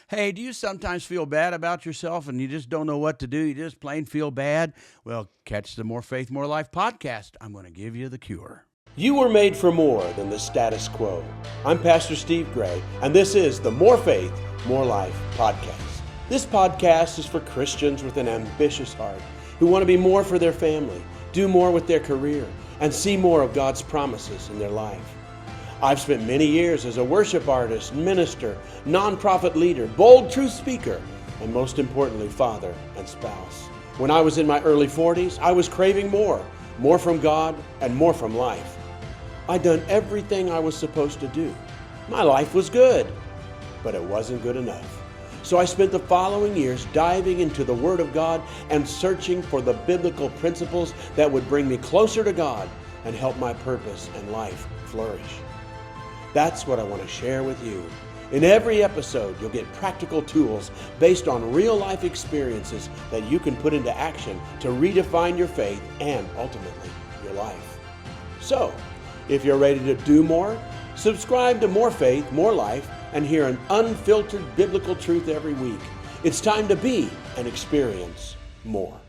Hey, do you sometimes feel bad about yourself and you just don't know what to do? You just plain feel bad? Well, catch the More Faith, More Life podcast. I'm going to give you the cure. You were made for more than the status quo. I'm Pastor Steve Gray, and this is the More Faith, More Life podcast. This podcast is for Christians with an ambitious heart who want to be more for their family, do more with their career, and see more of God's promises in their life. I've spent many years as a worship artist, minister, nonprofit leader, bold truth speaker, and most importantly, father and spouse. When I was in my early 40s, I was craving more from God and more from life. I'd done everything I was supposed to do. My life was good, but it wasn't good enough. So I spent the following years diving into the Word of God and searching for the biblical principles that would bring me closer to God and help my purpose and life flourish. That's what I want to share with you. In every episode, you'll get practical tools based on real-life experiences that you can put into action to redefine your faith and ultimately your life. So, if you're ready to do more, subscribe to More Faith, More Life, and hear an unfiltered biblical truth every week. It's time to be and experience more.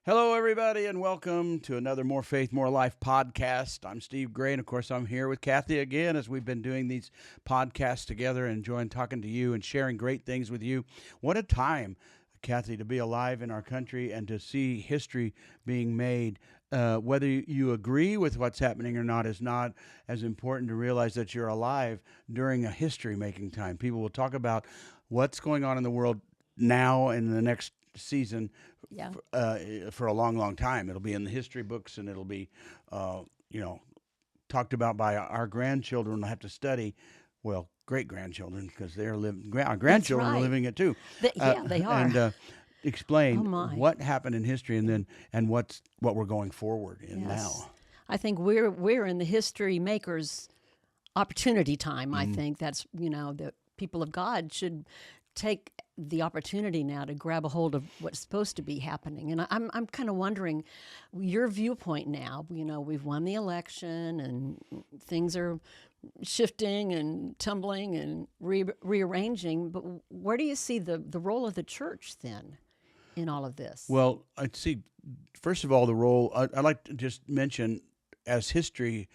Hello, everybody, and welcome to another More Faith, More Life podcast. I'm Steve Gray, and of course, I'm here with Kathy again as we've been doing these podcasts together and enjoying talking to you and sharing great things with you. What a time, Kathy, to be alive in our country and to see history being made. Whether you agree with what's happening or not is not as important to realize that you're alive during a history-making time. People will talk about what's going on in the world now and the next season for a long, long time. It'll be in the history books, and it'll be, talked about by our grandchildren. Will have to study, well, great-grandchildren, because they're living. Our grandchildren are living it too. They are. And explain what happened in history, and what we're going forward in now. I think we're in the history makers opportunity time. I think that's the people of God should take the opportunity now to grab a hold of what's supposed to be happening. And I'm kind of wondering your viewpoint now. We've won the election and things are shifting and tumbling and rearranging. But where do you see the role of the church then in all of this? Well, I'd see, first of all, the role, I'd like to just mention as history,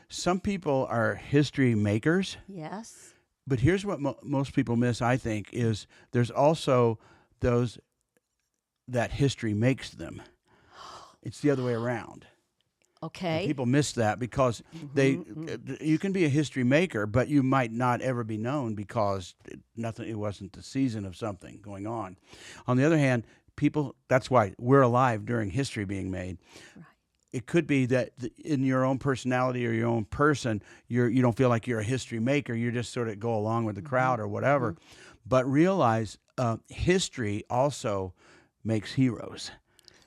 some people are history makers. Yes. But here's what most people miss, I think, is there's also those that history makes them. It's the other way around. Okay. And people miss that because you can be a history maker, but you might not ever be known because it wasn't the season of something going on. On the other hand, that's why we're alive during history being made. Right. It could be that in your own personality or your own person, you don't feel like you're a history maker. You just sort of go along with the crowd or whatever. But realize history also makes heroes.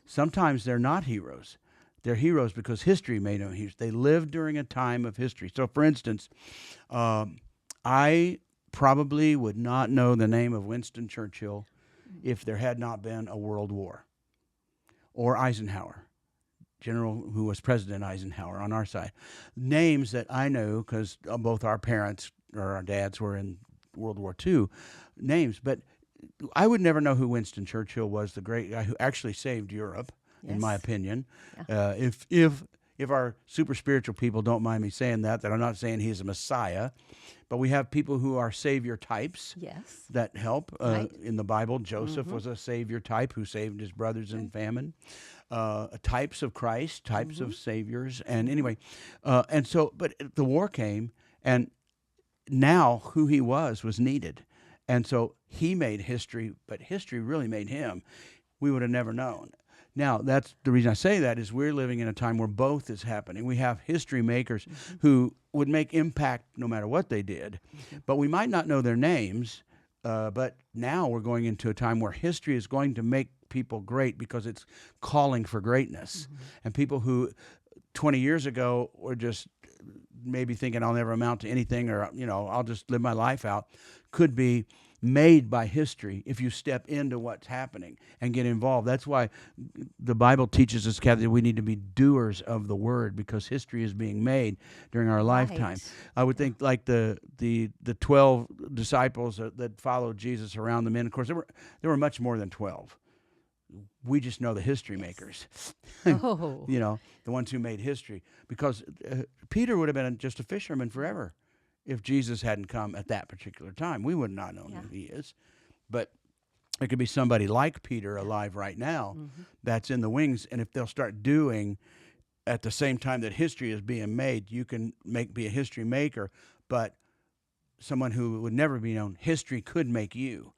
Sometimes they're not heroes. They're heroes because history made them heroes. They lived during a time of history. So, for instance, I probably would not know the name of Winston Churchill if there had not been a World War, or Eisenhower. General who was President Eisenhower on our side. Names that I know because both our parents or our dads were in World War II, names. But I would never know who Winston Churchill was, the great guy who actually saved Europe, in my opinion. Yeah. If our super spiritual people don't mind me saying that I'm not saying he's a Messiah, but we have people who are savior types that help. In the Bible, Joseph was a savior type who saved his brothers in famine. Types of Christ, types of saviors. And anyway, but the war came, and now who he was needed. And so he made history, but history really made him. We would have never known. Now, that's the reason I say that is we're living in a time where both is happening. We have history makers who would make impact no matter what they did, but we might not know their names. But now we're going into a time where history is going to make people great because it's calling for greatness. And people who 20 years ago were just maybe thinking I'll never amount to anything or, I'll just live my life out. could be made by history if you step into what's happening and get involved. That's why the Bible teaches us, Kathy, that we need to be doers of the word, because history is being made during our lifetime. I would think like the 12 disciples that followed Jesus around the men. Of course, there were much more than 12. We just know the history makers. Oh. You know, the ones who made history. Because Peter would have been just a fisherman forever if Jesus hadn't come at that particular time. We would not know who he is. But it could be somebody like Peter alive right now that's in the wings. And if they'll start doing at the same time that history is being made, you can be a history maker. But someone who would never be known, history could make you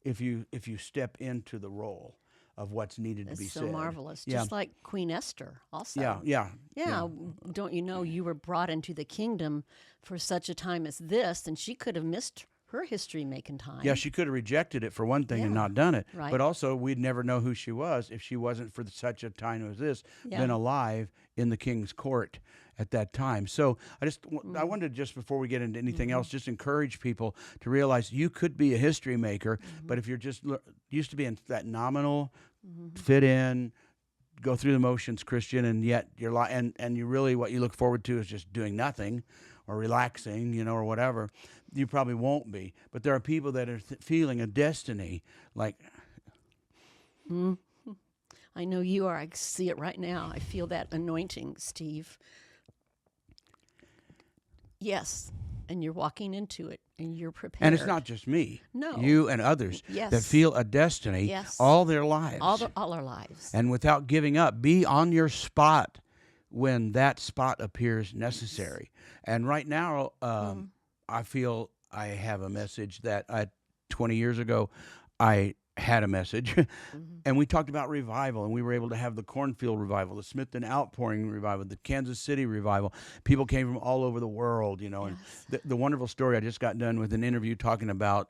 if you step into the role of what's needed to be said. That's so marvelous. Just like Queen Esther also. Yeah. Don't you know you were brought into the kingdom for such a time as this, and she could have missed her history-making time. Yeah, she could have rejected it for one thing and not done it. Right. But also, we'd never know who she was if she wasn't for such a time as this, been alive in the king's court at that time. So I wanted, just before we get into anything else, just encourage people to realize you could be a history maker, but if you're just used to being that nominal, fit in, go through the motions Christian, and yet and you really, what you look forward to is just doing nothing or relaxing, or whatever, you probably won't be. But there are people that are feeling a destiny, like... I know you are. I see it right now. I feel that anointing, Steve. Yes, and you're walking into it, and you're prepared. And it's not just me. No. You and others that feel a destiny all their lives. All our lives. And without giving up, be on your spot when that spot appears necessary. And right now, I feel I have a message that 20 years ago, I had a message, and we talked about revival, and we were able to have the Cornfield revival, the Smithton Outpouring revival, the Kansas City revival. People came from all over the world, and the wonderful story, I just got done with an interview talking about,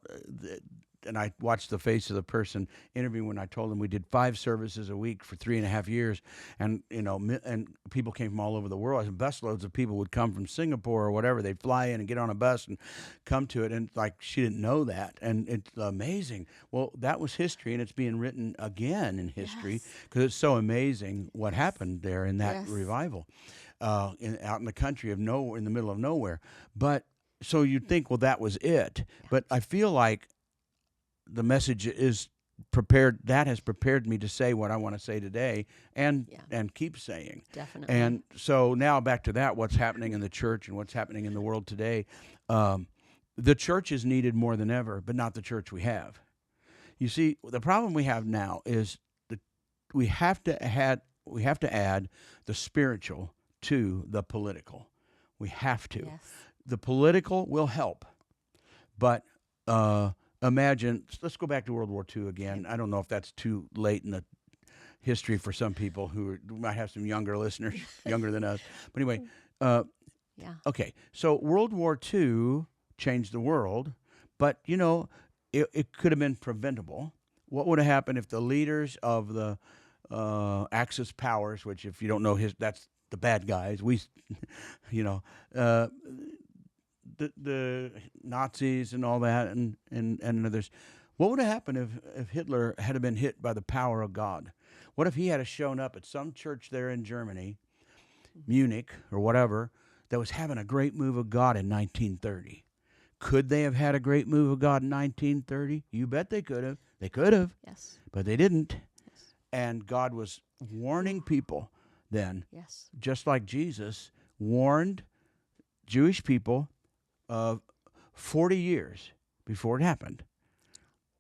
and I watched the face of the person interviewing when I told them we did 5 services a week for 3.5 years, and and people came from all over the world. And busloads of people would come from Singapore or whatever. They'd fly in and get on a bus and come to it, and like she didn't know that, and it's amazing. Well, that was history, and it's being written again in history because it's so amazing what happened there in that revival, out in the country of nowhere, in the middle of nowhere. But so you'd think, well, that was it. But I feel like the message is prepared. That has prepared me to say what I want to say today, and keep saying. Definitely. And so now back to that, what's happening in the church and what's happening in the world today. The church is needed more than ever, but not the church we have. You see, the problem we have now is that we have to add the spiritual to the political. We have to. Yes. The political will help, but imagine, let's go back to World War II again. I don't know if that's too late in the history for some people who might have some younger listeners, younger than us. But anyway, okay. So World War II changed the world, but, it could have been preventable. What would have happened if the leaders of the Axis powers, which if you don't know, that's the bad guys, the Nazis and all that, and others. What would have happened if Hitler had been hit by the power of God? What if he had shown up at some church there in Germany, Munich or whatever, that was having a great move of God in 1930? Could they have had a great move of God in 1930? You bet they could have. They could have. Yes. But they didn't. Yes. And God was warning people then, Yes. just like Jesus warned Jewish people 40 years before it happened,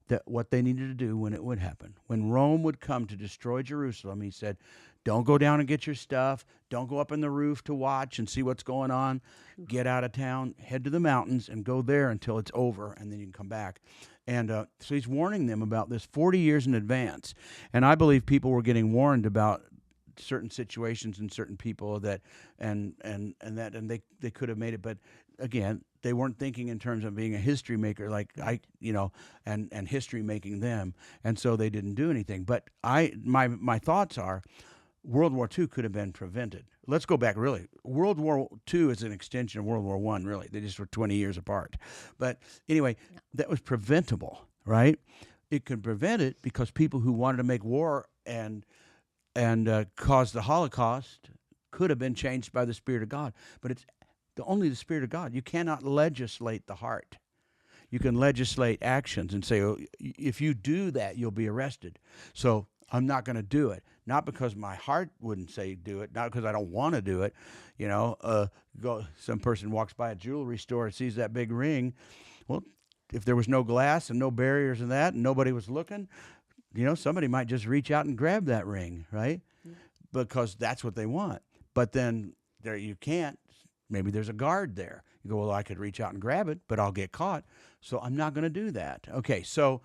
that what they needed to do when it would happen. When Rome would come to destroy Jerusalem, he said, don't go down and get your stuff. Don't go up in the roof to watch and see what's going on. Get out of town, head to the mountains, and go there until it's over, and then you can come back. And so he's warning them about this 40 years in advance. And I believe people were getting warned about certain situations and certain people that they could have made it, but again, they weren't thinking in terms of being a history maker and history making them, and so they didn't do anything. But my thoughts are, World War II could have been prevented. Let's go back, really. World War II is an extension of World War I, really. They just were 20 years apart. But anyway, that was preventable, right? It could prevent it because people who wanted to make war and cause the Holocaust could have been changed by the Spirit of God. But it's only the Spirit of God. You cannot legislate the heart. You can legislate actions and say, oh, if you do that, you'll be arrested. So I'm not going to do it. Not because my heart wouldn't say do it, not because I don't want to do it. You know, some person walks by a jewelry store and sees that big ring. Well, if there was no glass and no barriers and that, and nobody was looking, you know, somebody might just reach out and grab that ring, right? Because that's what they want. But then there you can't. Maybe there's a guard there. You go, well, I could reach out and grab it, but I'll get caught. So I'm not going to do that. Okay, so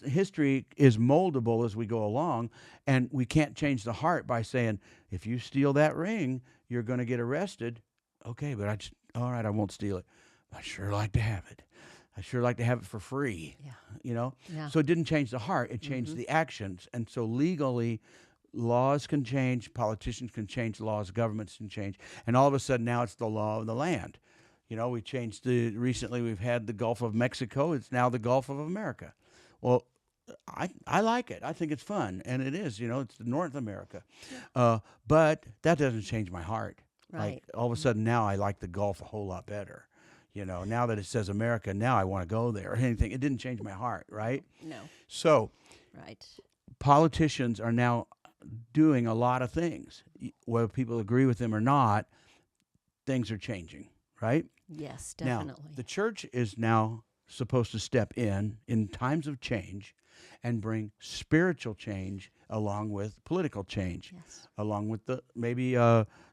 history is moldable as we go along, and we can't change the heart by saying, if you steal that ring, you're going to get arrested. Okay, but all right, I won't steal it. I sure like to have it. I sure like to have it for free. Yeah. You know? Yeah. So it didn't change the heart, it changed the actions. And so legally, laws can change, politicians can change laws, governments can change. And all of a sudden now it's the law of the land. You know, we changed recently we've had the Gulf of Mexico. It's now the Gulf of America. Well, I like it. I think it's fun. And it is, you know, it's North America. But that doesn't change my heart. Right. Like all of a sudden now I like the Gulf a whole lot better. You know, now that it says America, now I want to go there or anything. It didn't change my heart, right? No. So Right. politicians are now doing a lot of things. Whether people agree with them or not, things are changing, right? Yes, definitely. Now, the church is now supposed to step in times of change and bring spiritual change along with political change, Yes. along with the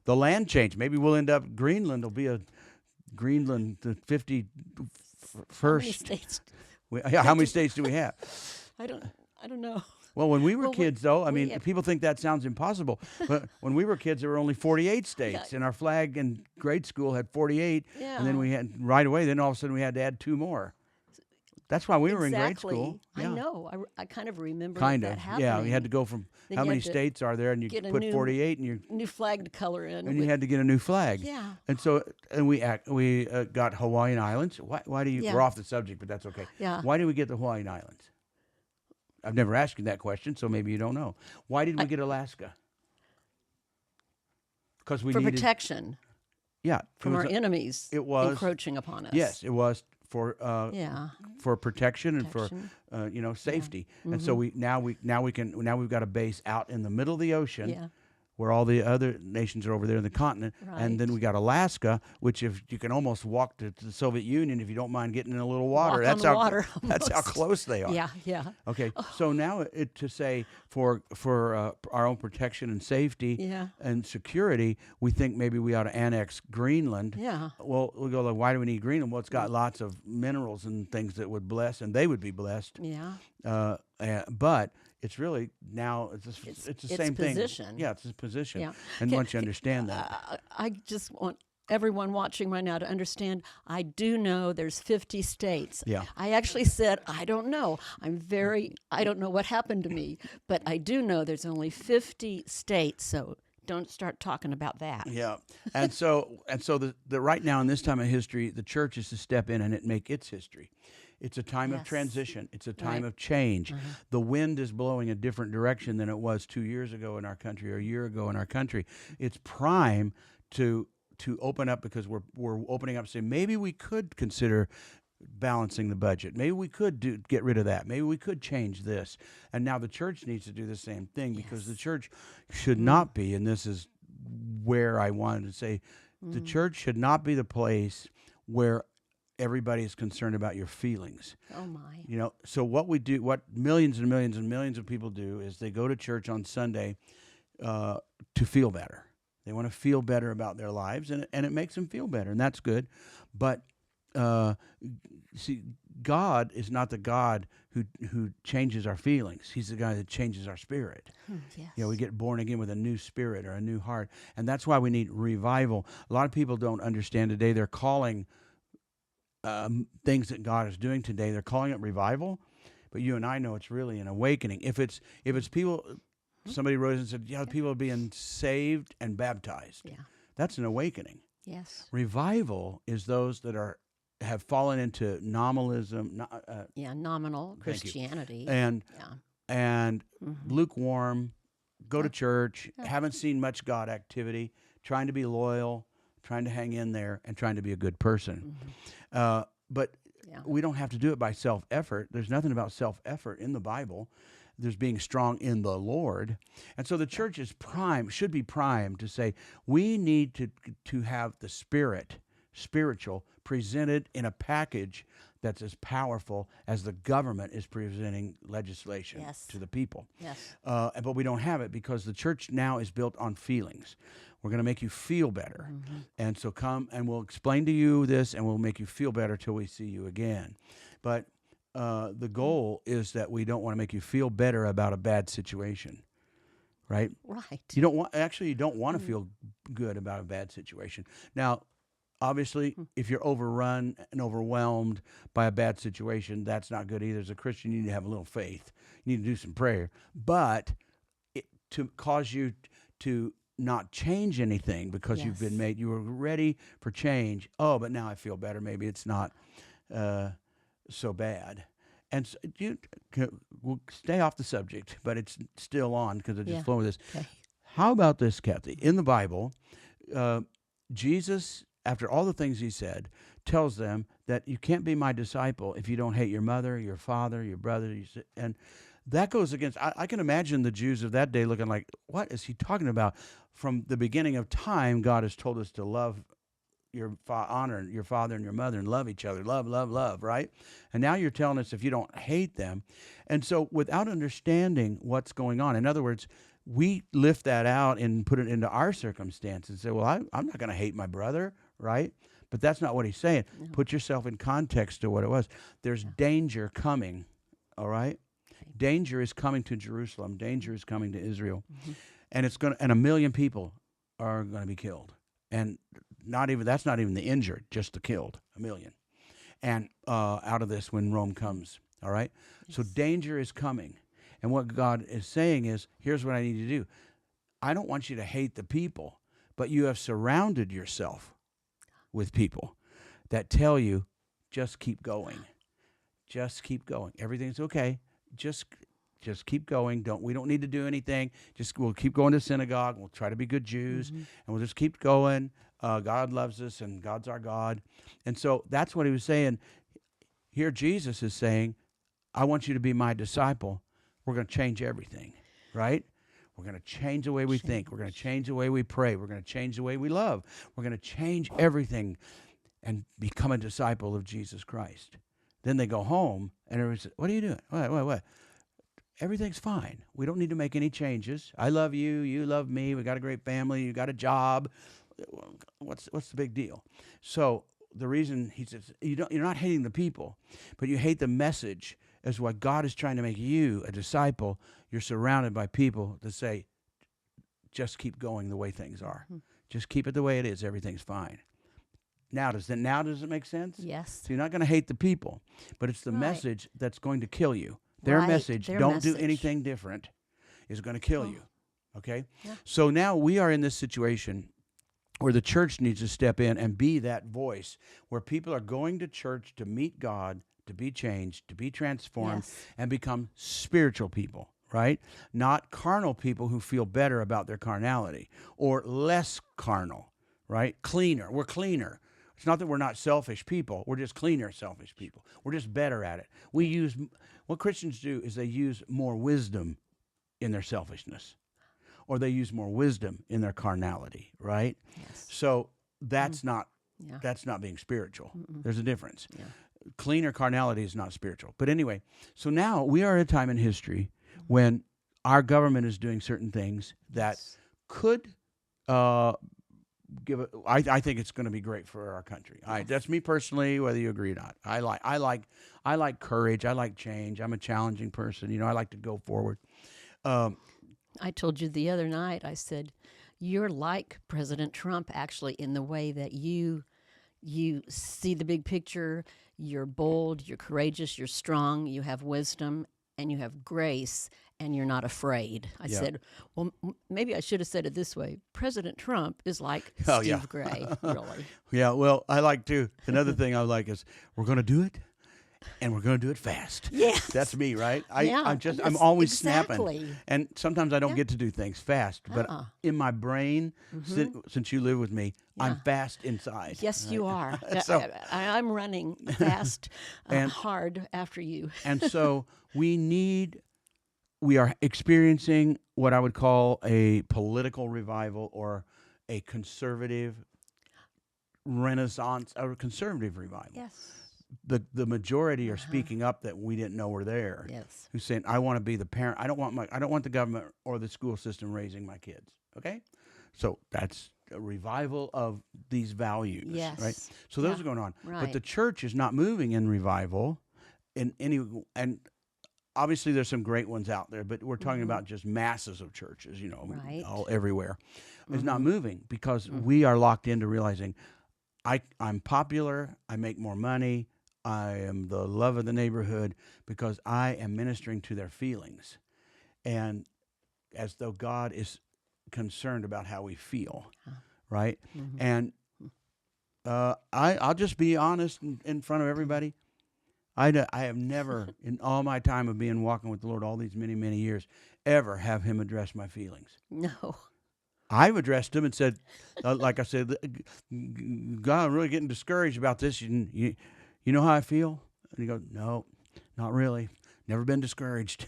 land change. Maybe we'll end up, Greenland will be Greenland, the 51st. How many states? How many states do we have? I don't know. Well, when we were kids, though, I mean, have- people think that sounds impossible. But when we were kids, there were only 48 states, and our flag in grade school had 48. Yeah. And then we had, right away, then all of a sudden we had to add 2 more. That's why we were in grade school. I Yeah. know. I kind of remember Kind that of, happening. yeah. We had to go from Then how you many had to states are there, and you get a put new- 48, and New flag to color in. you with- had to get a new flag. Yeah. And so, and we got Hawaiian Islands. Why do you? Yeah. We're off the subject, but that's okay. Yeah. Why did we get the Hawaiian Islands? I've never asked you that question, so maybe you don't know. Why did we get Alaska? Because we for needed protection Yeah, from our enemies it was- encroaching upon us. Yes, it was for Yeah. for protection and Protection. for safety. And so we've got a base out in the middle of the ocean. Yeah. Where all the other nations are over there in the continent, and then Right. we got Alaska, which if you can almost walk to the Soviet Union if you don't mind getting in a little water. Walk That's on the how water that's how almost. close they are. Yeah. Yeah. Okay, so now to say for our own protection and safety Yeah. and security, we think maybe we ought to annex Greenland. Yeah. Well, we go like, why do we need Greenland? Well, it's got lots of minerals and things that would bless, and they would be blessed. Yeah. But it's really now it's the It's same thing. position. Yeah, it's a position. Yeah. And once you understand that, I just want everyone watching right now to understand I do know there's 50 states. Yeah. I actually said, I don't know. I don't know what happened to me, but I do know there's only 50 states. So don't start talking about that. yeah, and so the right now in this time of history, the church is to step in and make its history. It's a time of Yes. transition. It's a time Right. of change. The wind is blowing a different direction than it was 2 years ago in our country or a year ago in our country. It's prime to open up because we're opening up, saying maybe we could consider balancing the budget. Maybe we could get rid of that. Maybe we could change this. And now the church needs to do the same thing because the church should not be, and this is where I wanted to say, the church should not be the place where everybody is concerned about your feelings. Oh, my. You know, so what millions and millions and millions of people do is they go to church on Sunday to feel better. They want to feel better about their lives, and it makes them feel better, and that's good. But see, God is not the God who changes our feelings. He's the guy that changes our spirit. Yes. You know, we get born again with a new spirit or a new heart, and that's why we need revival. A lot of people don't understand today. They're calling things that God is doing today, they're calling it revival, but you and I know it's really an awakening. If it's people, somebody rose and said, yeah, people are being saved and baptized. Yeah. That's an awakening. Yes. Revival is those that have fallen into nominalism, Nominal Thank you. Christianity. and Yeah. lukewarm, go to church, haven't seen much God activity, trying to be loyal, trying to hang in there, and trying to be a good person. But we don't have to do it by self-effort. There's nothing about self-effort in the Bible. There's being strong in the Lord. And so the church is should be primed to say, we need to have the spiritual, presented in a package that's as powerful as the government is presenting legislation to the people. Yes. But we don't have it because the church now is built on feelings. We're going to make you feel better. And so come and we'll explain to you this and we'll make you feel better till we see you again. But the goal is that we don't want to make you feel better about a bad situation, right? Right. You don't want to feel good about a bad situation. Now, obviously, if you're overrun and overwhelmed by a bad situation, that's not good either. As a Christian, you need to have a little faith. You need to do some prayer. But to cause you to not change anything because you've been made, you were ready for change. Oh, but now I feel better. Maybe it's not so bad. And so we'll stay off the subject, but it's still on because I just flow with this. Okay. How about this, Kathy? In the Bible, Jesus, after all the things he said, tells them that you can't be my disciple if you don't hate your mother, your father, your brother. And that goes against, I can imagine the Jews of that day looking like, what is he talking about? From the beginning of time, God has told us to love honor your father and your mother and love each other. Love, love, love, right? And now you're telling us if you don't hate them. And so without understanding what's going on, in other words, we lift that out and put it into our circumstance and say, well, I'm not going to hate my brother, right? But that's not what he's saying. No. Put yourself in context to what it was. There's danger coming, all right? Okay. Danger is coming to Jerusalem. Danger is coming to Israel. And and 1 million people are going to be killed. And that's not even the injured, just the killed, 1 million. And out of this when Rome comes, all right? Yes. So danger is coming. And what God is saying is, here's what I need to do. I don't want you to hate the people, but you have surrounded yourself with people that tell you, just keep going. Just keep going. Everything's okay. Just keep going. We don't need to do anything. We'll keep going to synagogue. We'll try to be good Jews, and we'll just keep going. God loves us, and God's our God. And so that's what he was saying. Here Jesus is saying, I want you to be my disciple. We're going to change everything, right? We're going to change the way we think. We're going to change the way we pray. We're going to change the way we love. We're going to change everything and become a disciple of Jesus Christ. Then they go home, and everybody says, what are you doing? What? Everything's fine. We don't need to make any changes. I love you. You love me. We got a great family. You got a job. What's the big deal? So the reason he says, you're not hating the people, but you hate the message as what God is trying to make you a disciple. You're surrounded by people that say, just keep going the way things are. Just keep it the way it is. Everything's fine. Now does it make sense? Yes. So you're not going to hate the people, but it's the message that's going to kill you. Their message, don't do anything different, is going to kill you. Okay? Yeah. So now we are in this situation where the church needs to step in and be that voice where people are going to church to meet God, to be changed, to be transformed, and become spiritual people, right? Not carnal people who feel better about their carnality or less carnal, right? Cleaner. We're cleaner. It's not that we're not selfish people. We're just cleaner selfish people. We're just better at it. What Christians do is they use more wisdom in their selfishness, or they use more wisdom in their carnality, right? Yes. So that's not being spiritual. There's a difference. Yeah. Cleaner carnality is not spiritual. But anyway, so now we are at a time in history when our government is doing certain things that could I think it's going to be great for our country. That's me personally, whether you agree or not. I like courage. I like change. I'm a challenging person. I like to go forward. I told you the other night, I said, you're like President Trump, actually, in the way that you see the big picture. you're bold, you're courageous, you're strong, you have wisdom, and you have grace, and you're not afraid. I Yeah. said, well, maybe I should have said it this way. President Trump is like Oh, Steve yeah. Gray, really. Yeah, well, I like to. Another thing I like is we're going to do it, and we're going to do it fast. Yes. That's me, right? Yeah, I'm yes, always snapping. exactly. And sometimes I don't Yeah. get to do things fast, but in my brain, since you live with me, I'm Yeah. fast inside. Yes, right? you are. So- I'm running fast, And- hard after you. And so we are experiencing what I would call a political revival or a conservative renaissance or conservative revival. Yes. The majority are speaking up that we didn't know were there. Yes. Who's saying, I want to be the parent. I don't want the government or the school system raising my kids. Okay? So that's a revival of these values. Yes. Right? So those Yeah. are going on. But Right. the church is not moving in revival and obviously there's some great ones out there, but we're talking about just masses of churches, Right. all everywhere. It's not moving because we are locked into realizing I'm popular, I make more money, I am the love of the neighborhood because I am ministering to their feelings. And as though God is concerned about how we feel, right? And I'll just be honest in front of everybody. I have never, in all my time of walking with the Lord, all these many, many years, ever have him address my feelings. No. I've addressed him and said, like I said, God, I'm really getting discouraged about this. You know how I feel? And he goes, no, not really. Never been discouraged.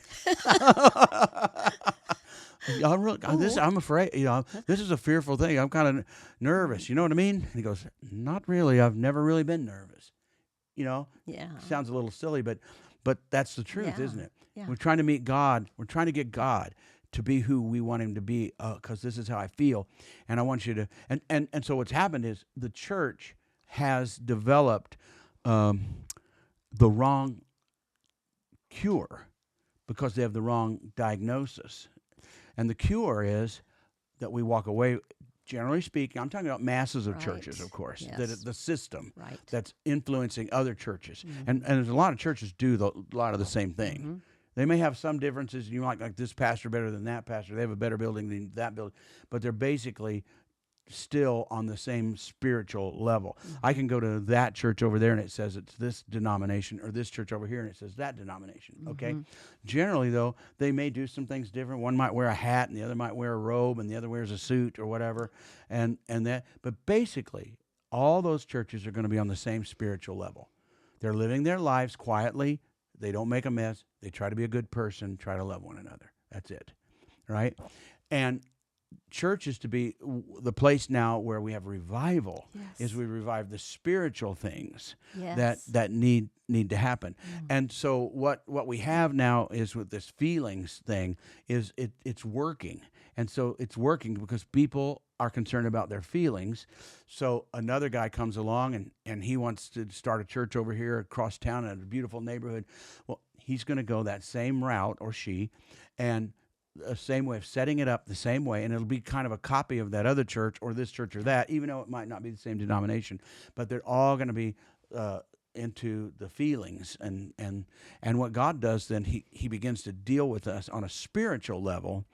I'm afraid, this is a fearful thing. I'm kind of nervous. You know what I mean? And he goes, not really. I've never really been nervous. Yeah. Sounds a little silly, but that's the truth, Yeah. isn't it? Yeah. We're trying to meet God. We're trying to get God to be who we want him to be, because this is how I feel. And I want you to, and so what's happened is the church has developed the wrong cure because they have the wrong diagnosis. And the cure is that we walk away, generally speaking, I'm talking about masses of Right. churches, of course, Yes. the system Right. that's influencing other churches. And there's a lot of churches do a lot of the same thing. They may have some differences. You might like this pastor better than that pastor. They have a better building than that building. But they're basically still on the same spiritual level. I can go to that church over there and it says it's this denomination, or this church over here and it says that denomination. Okay? Generally, though, they may do some things different. One might wear a hat and the other might wear a robe and the other wears a suit or whatever. And that. But basically, all those churches are going to be on the same spiritual level. They're living their lives quietly. They don't make a mess. They try to be a good person, try to love one another. That's it, right? And church is to be the place now where we have revival. Yes. Is we revive the spiritual things Yes. that need to happen. And so what we have now is with this feelings thing is it's working. And so it's working because people are concerned about their feelings. So another guy comes along and he wants to start a church over here across town in a beautiful neighborhood. Well, he's going to go that same route, or she, and the same way of setting it up the same way, and it'll be kind of a copy of that other church or this church or that, even though it might not be the same denomination, but they're all going to be into the feelings. And what God does then, he begins to deal with us on a spiritual level,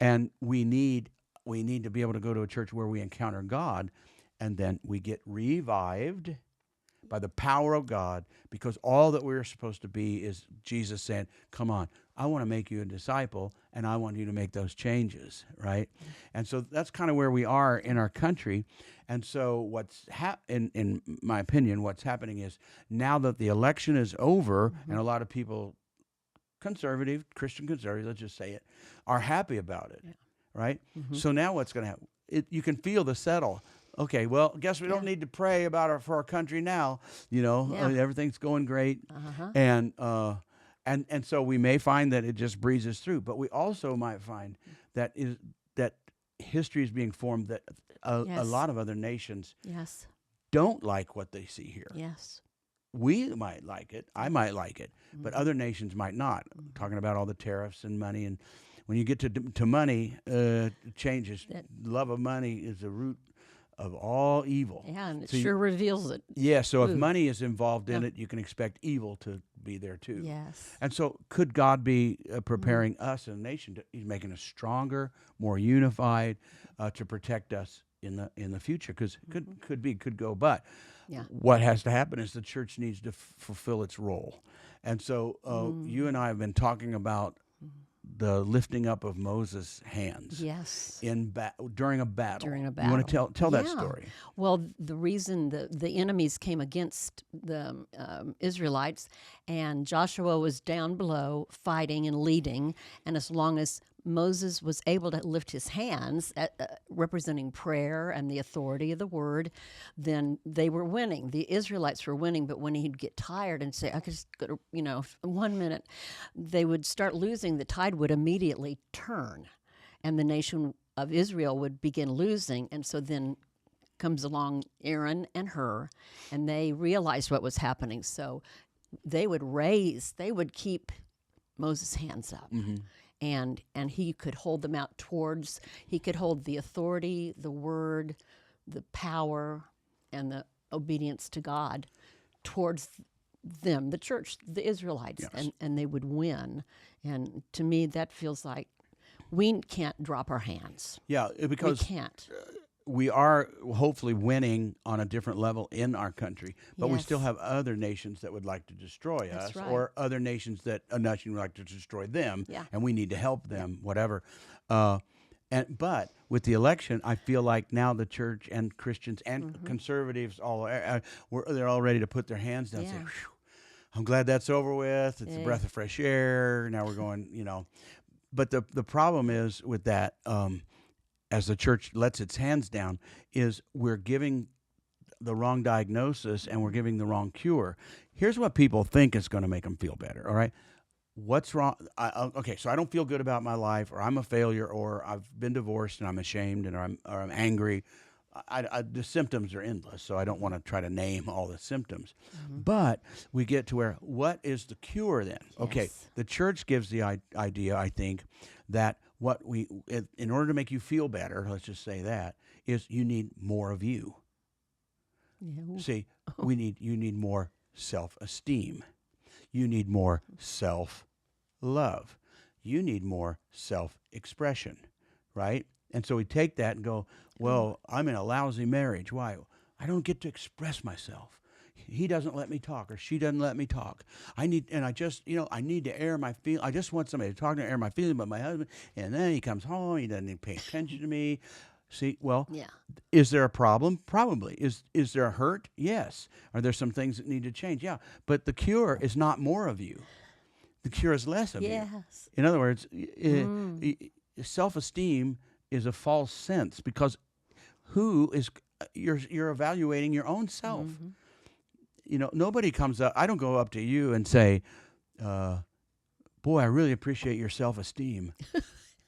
and we need to be able to go to a church where we encounter God, and then we get revived by the power of God, because all that we're supposed to be is Jesus saying, come on, I want to make you a disciple, and I want you to make those changes, right? And so that's kind of where we are in our country. And so in my opinion, what's happening is now that the election is over, and a lot of people, Christian conservatives, let's just say it, are happy about it, right? So now what's going to happen? You can feel the settle. Okay, well, guess we don't need to pray for our country now. Everything's going great, and so we may find that it just breezes through. But we also might find that history is being formed, that a lot of other nations don't like what they see here. Yes. We might like it. I might like it, but other nations might not. I'm talking about all the tariffs and money, and when you get to money, it changes. Love of money is the root of all evil. Yeah, and it So you- sure reveals it. Yeah, so if Ooh. money is involved in Yeah. it, you can expect evil to be there too. Yes. And so could God be preparing us as a nation? He's making us stronger, more unified, to protect us in the future, because could go. But Yeah. what has to happen is the church needs to fulfill its role. And so you and I have been talking about the lifting up of Moses' hands Yes. during a battle. During a You want battle. to tell that Yeah. story? Well, the reason the enemies came against the Israelites, and Joshua was down below fighting and leading, and as long as Moses was able to lift his hands, representing prayer and the authority of the word, then they were winning. The Israelites were winning, but when he'd get tired and say, I could just go to, 1 minute, they would start losing. The tide would immediately turn, and the nation of Israel would begin losing. And so then comes along Aaron and Hur, and they realized what was happening. So they would keep Moses' hands up. And he could hold them out he could hold the authority, the word, the power, and the obedience to God towards them, the church, the Israelites, Yes. and they would win. And to me, that feels like we can't drop our hands. Yeah, We because can't. we are hopefully winning on a different level in our country, but we Yes. still have other nations that would like to destroy That's us, right. or other nations that a nation would like to destroy them, Yeah. and we need to help them, whatever. But with the election, I feel like now the church and Christians and conservatives they're all ready to put their hands down and say, Yeah. "Phew, I'm glad that's over with. It's a Yeah. breath of fresh air. Now we're going, But the problem is with that, as the church lets its hands down, is we're giving the wrong diagnosis and we're giving the wrong cure. Here's what people think is going to make them feel better, all right? What's wrong? Okay, so I don't feel good about my life, or I'm a failure, or I've been divorced and I'm ashamed, or I'm angry. The symptoms are endless, so I don't want to try to name all the symptoms. But we get to where, what is the cure then? Okay, Yes. the church gives the idea, I think, that in order to make you feel better, let's just say that, is you need more of you. Yeah. See, you need more self-esteem. You need more self-love. You need more self-expression, right? And so we take that and go, well, I'm in a lousy marriage. Why? I don't get to express myself. He doesn't let me talk, or she doesn't let me talk. I need to air my feel. I just want somebody to talk to air my feelings about my husband. And then he comes home, he doesn't even pay attention to me. See, well, Yeah. is there a problem? Probably. Is there a hurt? Yes. Are there some things that need to change? Yeah. But the cure is not more of you. The cure is less of you. Yes. In other words, self-esteem is a false sense, because you're evaluating your own self. Nobody comes up. I don't go up to you and say, boy, I really appreciate your self-esteem.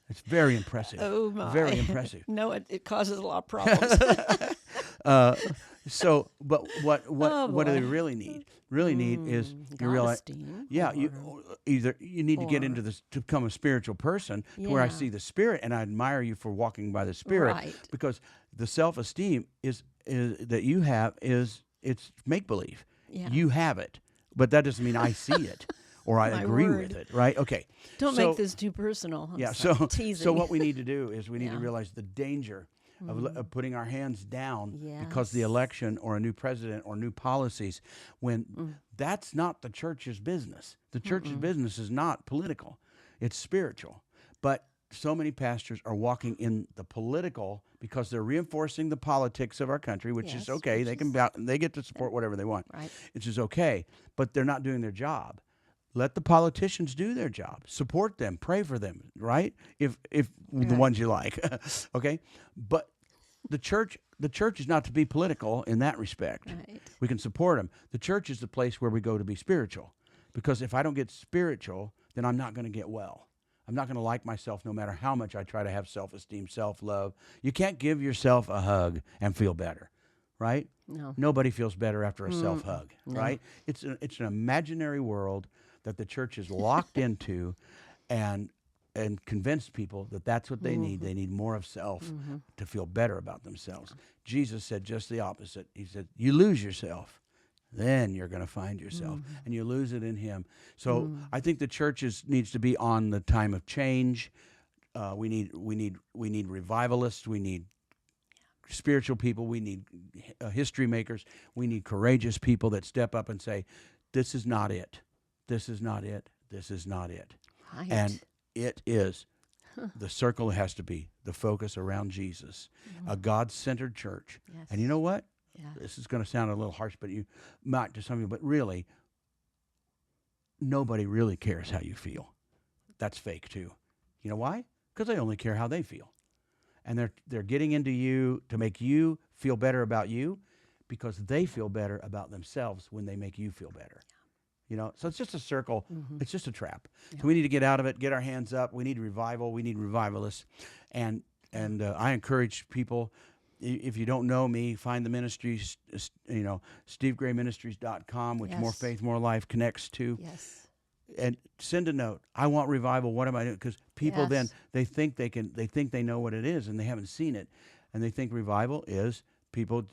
It's very impressive. Oh, my. Very impressive. No, it causes a lot of problems. But what Oh, do they boy. really need? Really need is you realize, God-esteem, yeah, or- you need to get or- into this to become a spiritual person, to where I Yeah. see the Spirit and I admire you for walking by the Spirit, Right. because the self-esteem is that you have it's make believe. Yeah. You have it, but that doesn't mean I see it or I My agree word. with it. Right? Okay. Don't So- make this too personal. I'm Yeah. sorry, So teasing. what we need to do is we need to Yeah. realize the danger of putting our hands down because the Yes. election or a new president or new policies, when that's not the church's business. The church's business is not political. It's spiritual. But so many pastors are walking in the political because they're reinforcing the politics of our country, which is Yes, okay. which They get to support whatever they want. Right. Which is okay, but they're not doing their job. Let the politicians do their job. Support them. Pray for them. Right? If the ones you like, okay. But the church is not to be political in that respect. Right. We can support them. The church is the place where we go to be spiritual, because if I don't get spiritual, then I'm not going to get well. I'm not going to like myself no matter how much I try to have self-esteem, self-love. You can't give yourself a hug and feel better, right? No. Nobody feels better after a self-hug, right? It's an imaginary world that the church is locked into, and and convince people that that's what they need. They need more of self to feel better about themselves. Jesus said just the opposite. He said, you lose yourself, then you're going to find yourself, and you lose it in him. So I think the church needs to be on the time of change. We need revivalists. We need spiritual people. We need history makers. We need courageous people that step up and say, this is not it. This is not it. This is not it. Right. And it is. The circle has to be the focus around Jesus, a God-centered church. Yes. And you know what? Yeah. This is going to sound a little harsh, but you might to some of you, but really, nobody really cares how you feel. That's fake too. You know why? Because they only care how they feel. And they're getting into you to make you feel better about you because they feel better about themselves when they make you feel better. You know, so it's just a circle. It's just a trap. Yeah. So we need to get out of it, get our hands up. We need revival. We need revivalists. And I encourage people, if you don't know me, find the ministries, SteveGrayMinistries.com, which Yes. More Faith, More Life connects to. Yes. And send a note. I want revival. What am I doing? Because people then, Yes. they think they know what it is, and they haven't seen it. And they think revival is people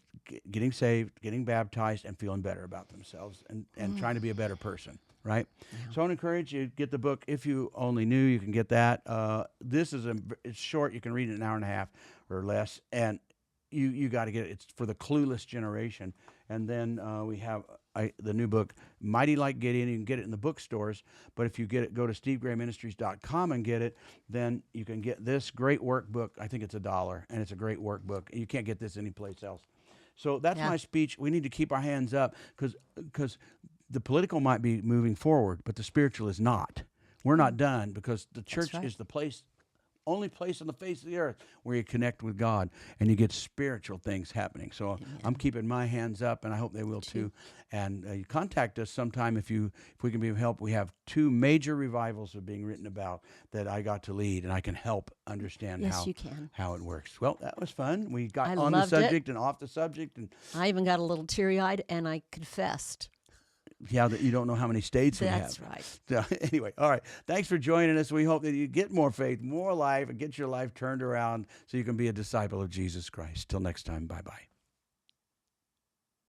getting saved, getting baptized, and feeling better about themselves and trying to be a better person, right? Yeah. So I want to encourage you to get the book. If you only knew, you can get that. This is it's short. You can read it in an hour and a half or less, and you got to get it. It's for the clueless generation. And then we have the new book, Mighty Like Gideon. You can get it in the bookstores, but if you get it, go to SteveGrayMinistries.com and get it, then you can get this great workbook. I think it's $1, and it's a great workbook. You can't get this anyplace else. So that's my speech. We need to keep our hands up because the political might be moving forward, but the spiritual is not. We're not done because the church is the only place on the face of the earth where you connect with God and you get spiritual things happening. So I'm keeping my hands up, and I hope they will too. And you contact us sometime if we can be of help. We have 2 major revivals are being written about that I got to lead, and I can help understand how it works. Well, that was fun. We got on the subject and off the subject, and I even got a little teary-eyed, and I confessed. Yeah, that you don't know how many states we have. That's right. So anyway, all right. Thanks for joining us. We hope that you get more faith, more life, and get your life turned around so you can be a disciple of Jesus Christ. Till next time, bye-bye.